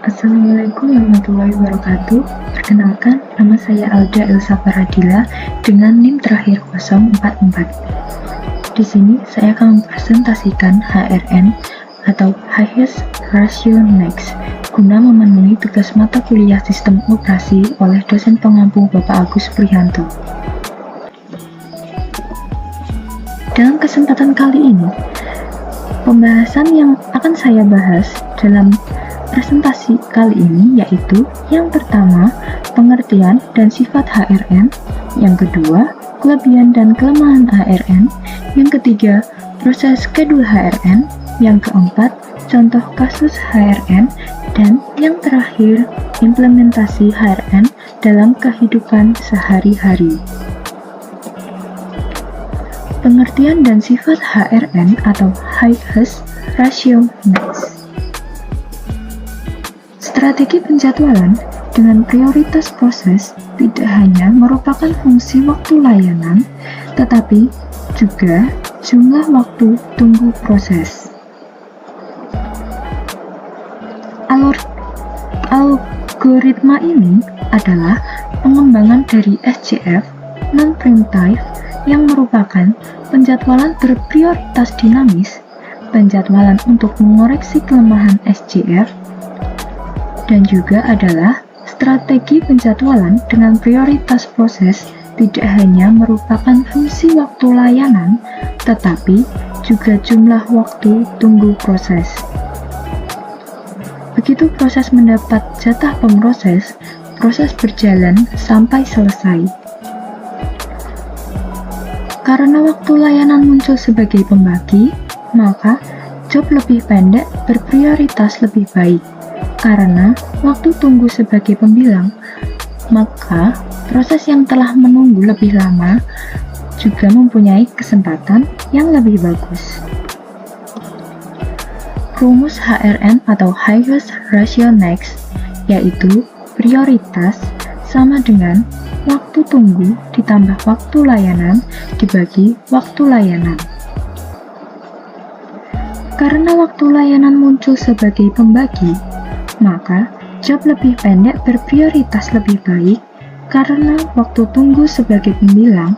Assalamualaikum warahmatullahi wabarakatuh. Perkenalkan, nama saya Alda Elsa Paradila dengan NIM terakhir 044. Di sini saya akan mempresentasikan HRN atau Highest Ratio Next guna memenuhi tugas mata kuliah sistem operasi oleh dosen pengampu Bapak Agus Prihanto. Dalam kesempatan kali ini, pembahasan yang akan saya bahas dalam presentasi kali ini yaitu yang pertama, pengertian dan sifat HRN, yang kedua, kelebihan dan kelemahan HRN, yang ketiga, proses schedule HRN, yang keempat, contoh kasus HRN, dan yang terakhir, implementasi HRN dalam kehidupan sehari-hari. Pengertian dan sifat HRN atau Highest Ratio Next. Strategi penjadwalan dengan prioritas proses tidak hanya merupakan fungsi waktu layanan, tetapi juga jumlah waktu tunggu proses. Algoritma ini adalah pengembangan dari SJF non-primitive yang merupakan penjadwalan berprioritas dinamis, penjadwalan untuk mengoreksi kelemahan SJF, dan juga adalah strategi penjadwalan dengan prioritas proses tidak hanya merupakan fungsi waktu layanan, tetapi juga jumlah waktu tunggu proses. Begitu proses mendapat jatah pemroses, proses berjalan sampai selesai. Karena waktu layanan muncul sebagai pembagi, maka job lebih pendek berprioritas lebih baik. Karena waktu tunggu sebagai pembilang, maka proses yang telah menunggu lebih lama juga mempunyai kesempatan yang lebih bagus. Rumus HRN atau Highest Ratio Next yaitu prioritas sama dengan waktu tunggu ditambah waktu layanan dibagi waktu layanan. Karena waktu layanan muncul sebagai pembagi, maka job lebih pendek berprioritas lebih baik. Karena waktu tunggu sebagai pembilang,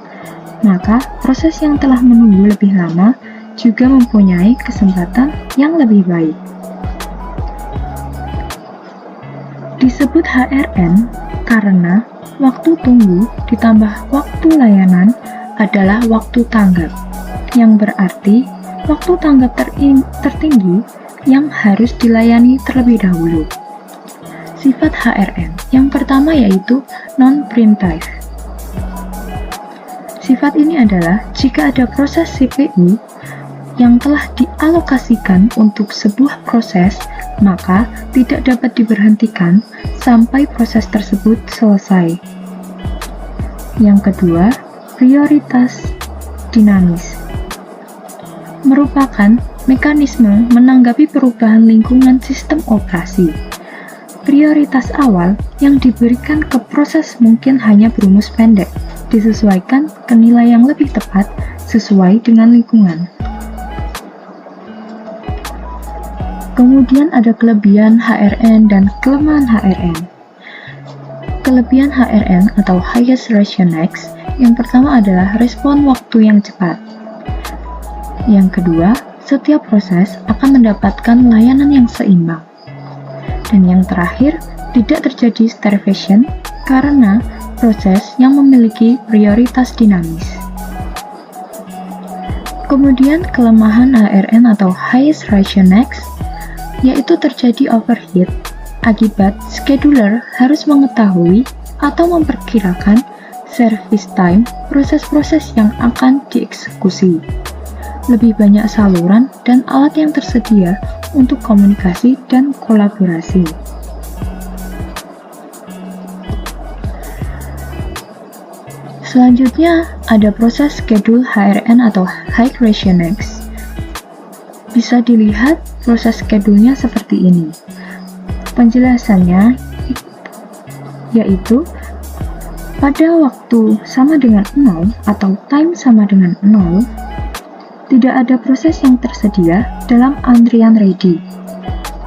maka proses yang telah menunggu lebih lama juga mempunyai kesempatan yang lebih baik. Disebut HRN karena waktu tunggu ditambah waktu layanan adalah waktu tanggap, yang berarti waktu tanggap tertinggi yang harus dilayani terlebih dahulu. Sifat HRN yang pertama yaitu non-preemptive. Sifat ini adalah jika ada proses CPU yang telah dialokasikan untuk sebuah proses, maka tidak dapat diberhentikan sampai proses tersebut selesai. Yang kedua, prioritas dinamis merupakan mekanisme menanggapi perubahan lingkungan sistem operasi. Prioritas awal yang diberikan ke proses mungkin hanya berumus pendek, disesuaikan ke nilai yang lebih tepat sesuai dengan lingkungan. Kemudian ada kelebihan HRN dan kelemahan HRN. Kelebihan HRN atau Highest Ratio Next yang pertama adalah respon waktu yang cepat. Yang kedua, setiap proses akan mendapatkan layanan yang seimbang. Dan yang terakhir, tidak terjadi starvation karena proses yang memiliki prioritas dinamis. Kemudian kelemahan HRN atau Highest Ratio Next yaitu terjadi overheat akibat scheduler harus mengetahui atau memperkirakan service time proses-proses yang akan dieksekusi. Lebih banyak saluran dan alat yang tersedia untuk komunikasi dan kolaborasi. Selanjutnya ada proses schedule HRN atau High Ratio Next. Bisa dilihat proses schedule-nya seperti ini. Penjelasannya yaitu pada waktu sama dengan 0 atau time sama dengan 0, tidak ada proses yang tersedia dalam antrian ready.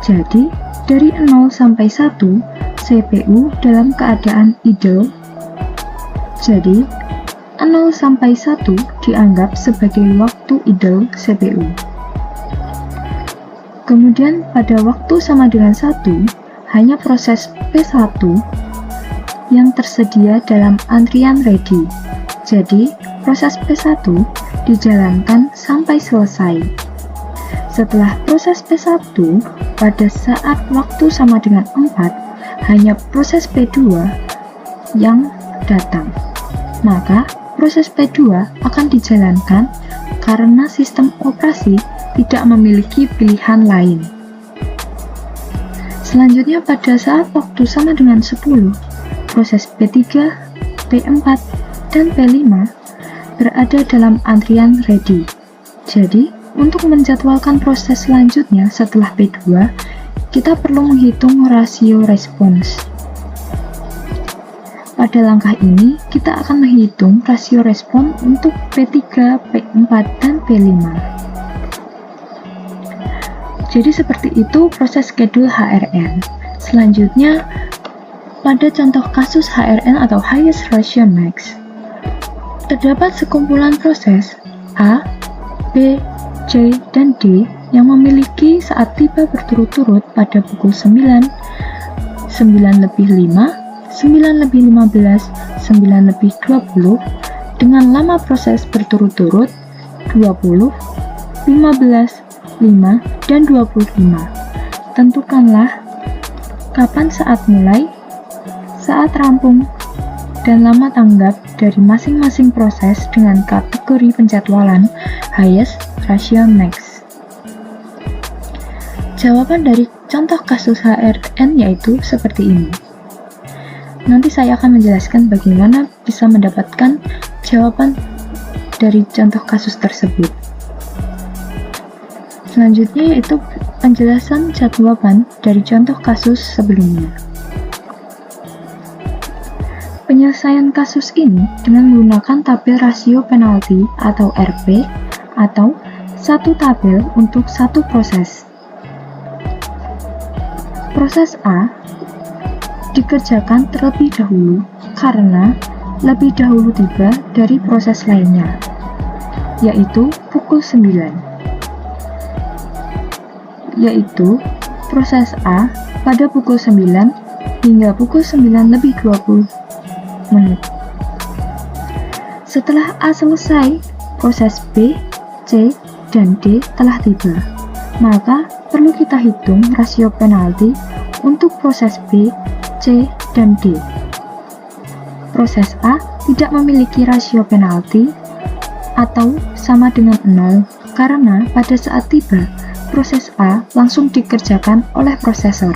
Jadi, dari 0 sampai 1, CPU dalam keadaan idle. Jadi, 0 sampai 1 dianggap sebagai waktu idle CPU. Kemudian pada waktu sama dengan 1, hanya proses P1 yang tersedia dalam antrian ready. Jadi, proses P1 dijalankan sampai selesai. Setelah proses P1, pada saat waktu sama dengan 4, hanya proses P2 yang datang. Maka, proses P2 akan dijalankan karena sistem operasi tidak memiliki pilihan lain. Selanjutnya pada saat waktu sama dengan 10, proses P3, P4, dan P5 berada dalam antrian ready. Jadi, untuk menjadwalkan proses selanjutnya setelah P2, kita perlu menghitung rasio respons. Pada langkah ini, kita akan menghitung rasio respon untuk P3, P4, dan P5. Jadi seperti itu proses schedule HRN. Selanjutnya, pada contoh kasus HRN atau Highest Ratio Max, terdapat sekumpulan proses A, B, C, dan D yang memiliki saat tiba berturut-turut pada pukul 9, 9:05, 9:15, 9:20 dengan lama proses berturut-turut 20, 15, 5, dan 25. Tentukanlah kapan saat mulai, saat rampung, dan lama tanggap dari masing-masing proses dengan kategori penjadwalan Highest Ratio Max. Jawaban dari contoh kasus HRN yaitu seperti ini. Nanti saya akan menjelaskan bagaimana bisa mendapatkan jawaban dari contoh kasus tersebut. Selanjutnya yaitu penjelasan jawaban dari contoh kasus sebelumnya. Penyelesaian kasus ini dengan menggunakan tabel rasio penalti atau RP atau satu tabel untuk satu proses. Proses A dikerjakan terlebih dahulu karena lebih dahulu tiba dari proses lainnya, yaitu pukul 9. Yaitu proses A pada pukul 9 hingga pukul 9:20 menit. Setelah A selesai, proses B, C, dan D telah tiba. Maka perlu kita hitung rasio penalti untuk proses B, C, dan D. Proses A tidak memiliki rasio penalti atau sama dengan 0 karena pada saat tiba, proses A langsung dikerjakan oleh prosesor.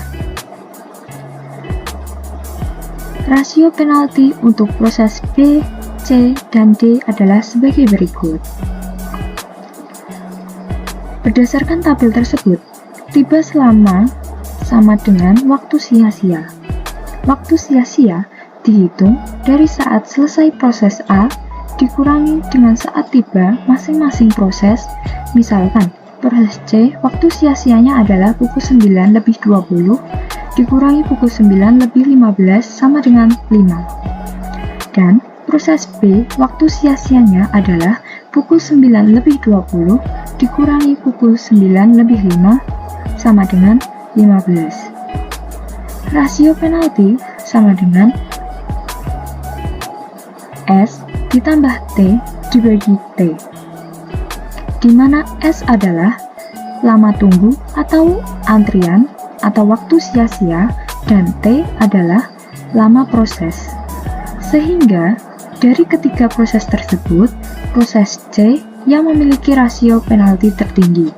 Rasio penalti untuk proses B, C, dan D adalah sebagai berikut. Berdasarkan tabel tersebut, tiba selama sama dengan waktu sia-sia. Waktu sia-sia dihitung dari saat selesai proses A dikurangi dengan saat tiba masing-masing proses. Misalkan, proses C, waktu sia-sianya adalah pukul 9:20 dikurangi pukul 9:15 sama dengan 5. Dan proses B, waktu sia-sianya adalah pukul 9:20 dikurangi pukul 9:05 sama dengan 15. Rasio penalti sama dengan S ditambah T dibagi T, di mana S adalah lama tunggu atau antrian atau waktu sia-sia dan T adalah lama proses. Sehingga dari ketiga proses tersebut, proses C yang memiliki rasio penalti tertinggi,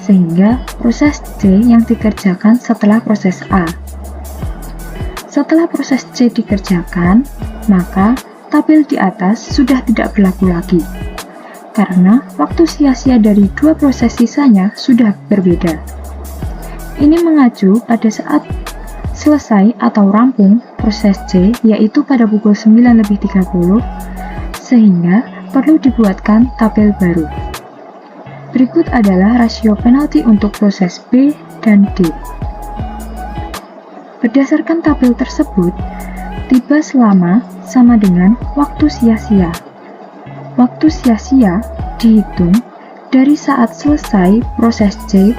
sehingga proses C yang dikerjakan setelah proses A. Setelah proses C dikerjakan, maka tabel di atas sudah tidak berlaku lagi, karena waktu sia-sia dari dua proses sisanya sudah berbeda. Ini mengacu pada saat selesai atau rampung proses C, yaitu pada pukul 9:30, sehingga perlu dibuatkan tabel baru. Berikut adalah rasio penalti untuk proses B dan D. Berdasarkan tabel tersebut, tiba selama sama dengan waktu sia-sia. Waktu sia-sia dihitung dari saat selesai proses C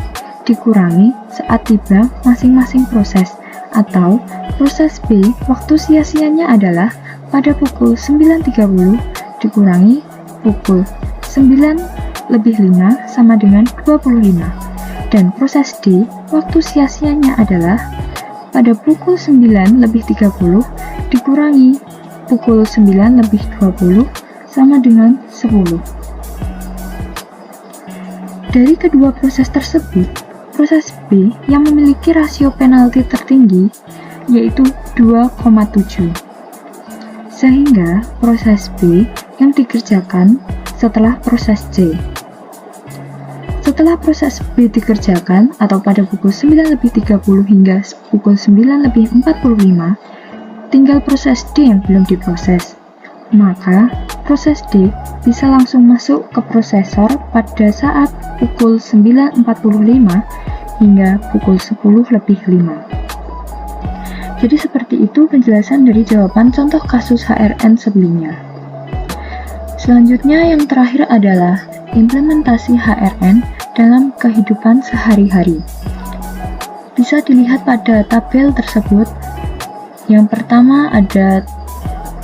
dikurangi saat tiba masing-masing proses, atau proses B waktu sia-sianya adalah pada pukul 9.30 dikurangi pukul 9:05 sama dengan 25, dan proses D waktu sia-sianya adalah pada pukul 9:30 dikurangi pukul 9:20 sama dengan 10. Dari kedua proses tersebut, proses B yang memiliki rasio penalti tertinggi yaitu 2,7. Sehingga proses B yang dikerjakan setelah proses C. Setelah proses B dikerjakan atau pada pukul 9:30 hingga pukul 9:45, tinggal proses D yang belum diproses. Maka proses D bisa langsung masuk ke prosesor pada saat pukul 9:45 hingga pukul 10:05. Jadi seperti itu penjelasan dari jawaban contoh kasus HRN sebelumnya. Selanjutnya yang terakhir adalah implementasi HRN dalam kehidupan sehari-hari. Bisa dilihat pada tabel tersebut. Yang pertama ada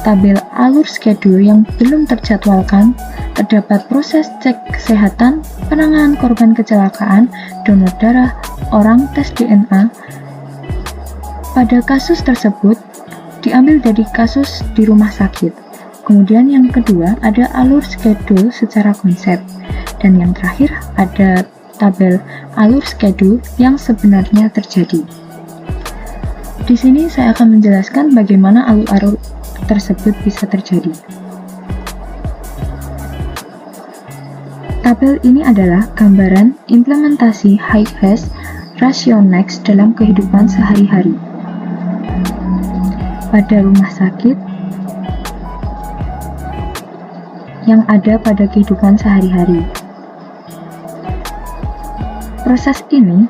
tabel alur schedule yang belum terjadwalkan, terdapat proses cek kesehatan, penanganan korban kecelakaan, donor darah, orang tes DNA. Pada kasus tersebut diambil dari kasus di rumah sakit. Kemudian yang kedua ada alur schedule secara konsep. Dan yang terakhir ada tabel alur schedule yang sebenarnya terjadi. Di sini saya akan menjelaskan bagaimana alur-alur tersebut bisa terjadi. Tabel ini adalah gambaran implementasi high-phase rationex dalam kehidupan sehari-hari. Pada rumah sakit yang ada pada kehidupan sehari-hari. Proses ini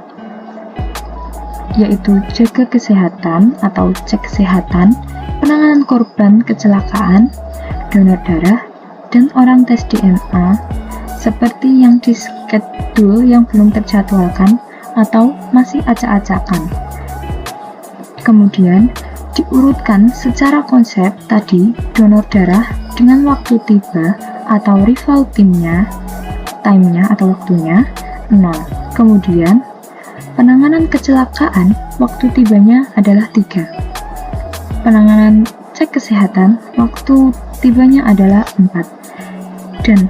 yaitu jaga kesehatan atau cek kesehatan, penanganan korban kecelakaan, donor darah, dan orang tes DNA seperti yang di schedule yang belum terjadwalkan atau masih acak-acakan. Kemudian diurutkan secara konsep tadi donor darah dengan waktu tiba atau rival timenya atau waktunya 0. Kemudian penanganan kecelakaan waktu tibanya adalah 3. Penanganan cek kesehatan waktu tibanya adalah 4. Dan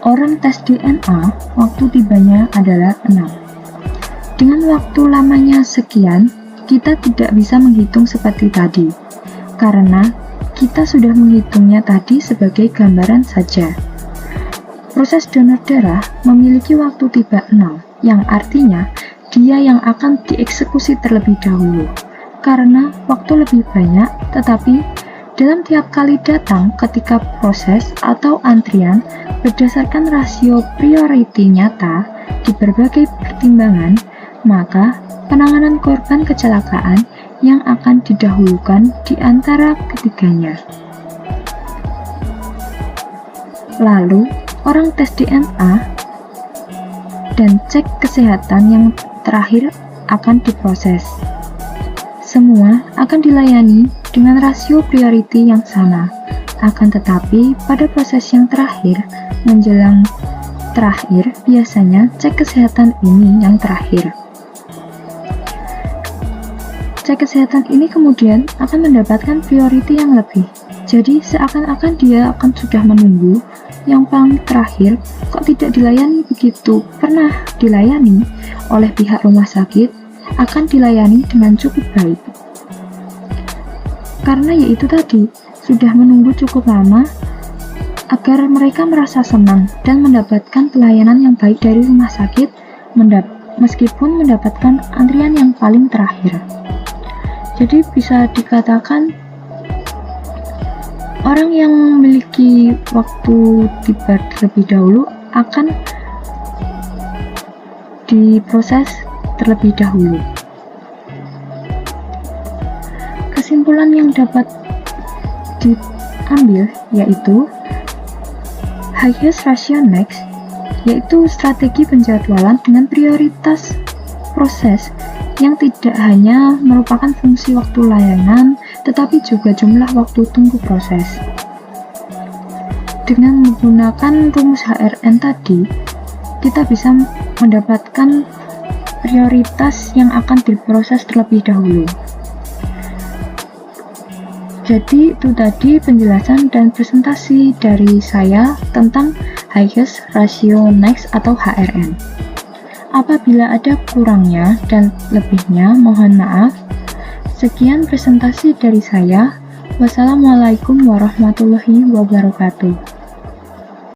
orang tes DNA waktu tibanya adalah 6. Dengan waktu lamanya sekian, kita tidak bisa menghitung seperti tadi, karena kita sudah menghitungnya tadi sebagai gambaran saja. Proses donor darah memiliki waktu tiba 0, yang artinya dia yang akan dieksekusi terlebih dahulu, karena waktu lebih banyak, tetapi dalam tiap kali datang ketika proses atau antrian berdasarkan rasio priority nyata di berbagai pertimbangan, maka penanganan korban kecelakaan yang akan didahulukan di antara ketiganya. Lalu, orang tes DNA dan cek kesehatan yang terakhir akan diproses. Semua akan dilayani dengan rasio priority yang sama. Akan tetapi, pada proses yang terakhir, menjelang terakhir, biasanya cek kesehatan ini yang terakhir. Cek kesehatan ini kemudian akan mendapatkan priority yang lebih. Jadi seakan-akan dia akan sudah menunggu yang paling terakhir, kok tidak dilayani begitu. Pernah dilayani oleh pihak rumah sakit, akan dilayani dengan cukup baik. Karena yaitu tadi, sudah menunggu cukup lama agar mereka merasa senang dan mendapatkan pelayanan yang baik dari rumah sakit meskipun mendapatkan antrian yang paling terakhir. Jadi bisa dikatakan orang yang memiliki waktu tiba terlebih dahulu akan diproses terlebih dahulu. kesimpulan yang dapat diambil yaitu highest ratio next yaitu strategi penjadwalan dengan prioritas proses yang tidak hanya merupakan fungsi waktu layanan tetapi juga jumlah waktu tunggu proses. Dengan menggunakan rumus HRN tadi, kita bisa mendapatkan prioritas yang akan diproses terlebih dahulu. Jadi itu tadi penjelasan dan presentasi dari saya tentang highest ratio next atau HRN. Apabila ada kurangnya dan lebihnya, mohon maaf. Sekian presentasi dari saya. Wassalamualaikum warahmatullahi wabarakatuh.